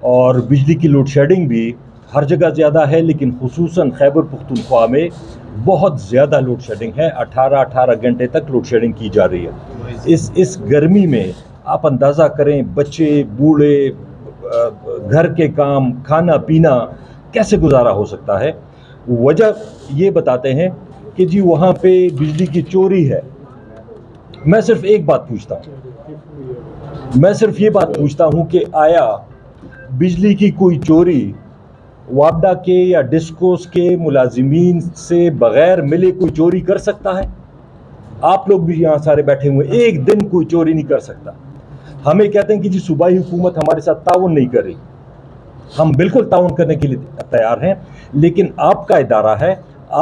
اور بجلی کی لوڈ شیڈنگ بھی ہر جگہ زیادہ ہے، لیکن خصوصاً خیبر پختونخوا میں بہت زیادہ لوڈ شیڈنگ ہے. 18 گھنٹے تک لوڈ شیڈنگ کی جا رہی ہے. اس گرمی میں آپ اندازہ کریں، بچے، بوڑھے، گھر کے کام، کھانا پینا کیسے گزارا ہو سکتا ہے. وجہ یہ بتاتے ہیں کہ جی وہاں پہ بجلی کی چوری ہے. میں صرف ایک بات پوچھتا ہوں کہ آیا بجلی کی کوئی چوری وابڈا کے یا ڈسکوز کے ملازمین سے بغیر ملے کوئی چوری کر سکتا ہے؟ آپ لوگ بھی یہاں سارے بیٹھے ہوئے، ایک دن کوئی چوری نہیں کر سکتا. ہمیں کہتے ہیں کہ جی صوبائی حکومت ہمارے ساتھ تعاون نہیں کر رہی. ہم بالکل تعاون کرنے کے لیے تیار ہیں، لیکن آپ کا ادارہ ہے،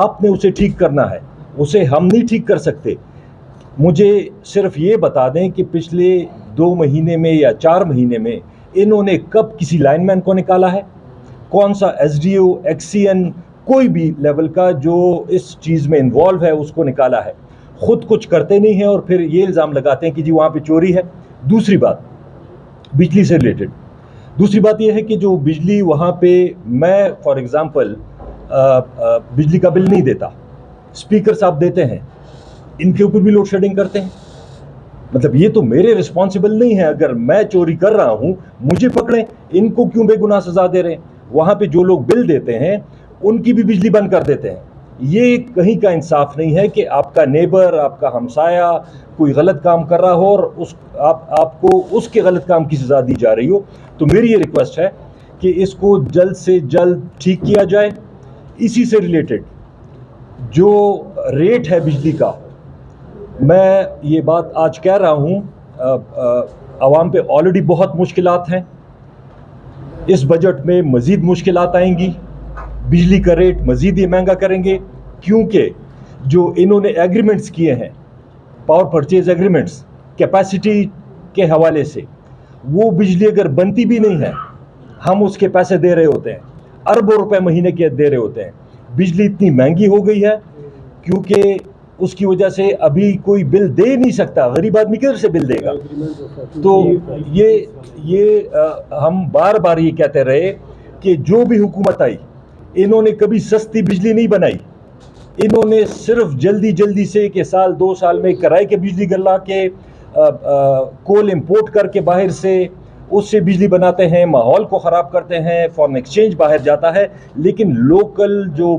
آپ نے اسے ٹھیک کرنا ہے، اسے ہم نہیں ٹھیک کر سکتے. مجھے صرف یہ بتا دیں کہ پچھلے 2 مہینے میں یا 4 مہینے میں انہوں نے کب کسی لائن مین کو نکالا ہے؟ کون سا ایس ڈی او، ایکس سی این، کوئی بھی لیول کا جو اس چیز میں انوالو ہے اس کو نکالا ہے؟ خود کچھ کرتے نہیں ہیں اور پھر یہ الزام لگاتے ہیں کہ جی وہاں پہ چوری ہے. دوسری بات بجلی سے ریلیٹڈ، دوسری بات یہ ہے کہ جو بجلی وہاں پہ، میں فار ایگزامپل بجلی کا بل نہیں دیتا، اسپیکر صاحب دیتے ہیں، ان کے اوپر بھی لوڈ شیڈنگ کرتے ہیں. مطلب یہ تو میرے رسپانسبل نہیں ہے. اگر میں چوری کر رہا ہوں مجھے پکڑیں، ان کو کیوں بے گناہ سزا دے رہے ہیں؟ وہاں پہ جو لوگ بل دیتے ہیں ان کی بھی بجلی بند کر دیتے ہیں. یہ کہیں کا انصاف نہیں ہے کہ آپ کا نیبر، آپ کا ہمسایہ کوئی غلط کام کر رہا ہو اور آپ کو اس کے غلط کام کی سزا دی جا رہی ہو. تو میری یہ ریکویسٹ ہے کہ اس کو جلد سے جلد ٹھیک کیا جائے. اسی سے ریلیٹڈ جو ریٹ ہے بجلی کا، میں یہ بات آج کہہ رہا ہوں، عوام پہ آلریڈی بہت مشکلات ہیں، اس بجٹ میں مزید مشکلات آئیں گی. بجلی کا ریٹ مزید ہی مہنگا کریں گے، کیونکہ جو انہوں نے ایگریمنٹس کیے ہیں، پاور پرچیز ایگریمنٹس کیپیسٹی کے حوالے سے، وہ بجلی اگر بنتی بھی نہیں ہے ہم اس کے پیسے دے رہے ہوتے ہیں، اربوں روپے مہینے کے دے رہے ہوتے ہیں. بجلی اتنی مہنگی ہو گئی ہے کیونکہ اس کی وجہ سے ابھی کوئی بل دے نہیں سکتا. غریب آدمی کدھر سے بل دے گا؟ تو یہ ہم بار بار یہ کہتے رہے کہ جو بھی حکومت آئی انہوں نے کبھی سستی بجلی نہیں بنائی. انہوں نے صرف جلدی سے کہ سال 2 سال میں کرائے کے بجلی گلا کے کول امپورٹ کر کے باہر سے اس سے بجلی بناتے ہیں، ماحول کو خراب کرتے ہیں، فارن ایکسچینج باہر جاتا ہے. لیکن لوکل جو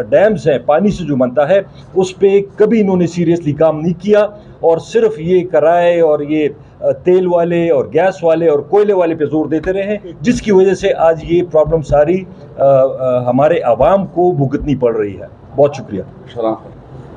ڈیمز ہیں، پانی سے جو بنتا ہے، اس پہ کبھی انہوں نے سیریسلی کام نہیں کیا، اور صرف یہ کرائے اور یہ تیل والے اور گیس والے اور کوئلے والے پہ زور دیتے رہے ہیں، جس کی وجہ سے آج یہ پرابلم ساری ہمارے عوام کو بھگتنی پڑ رہی ہے. بہت شکریہ.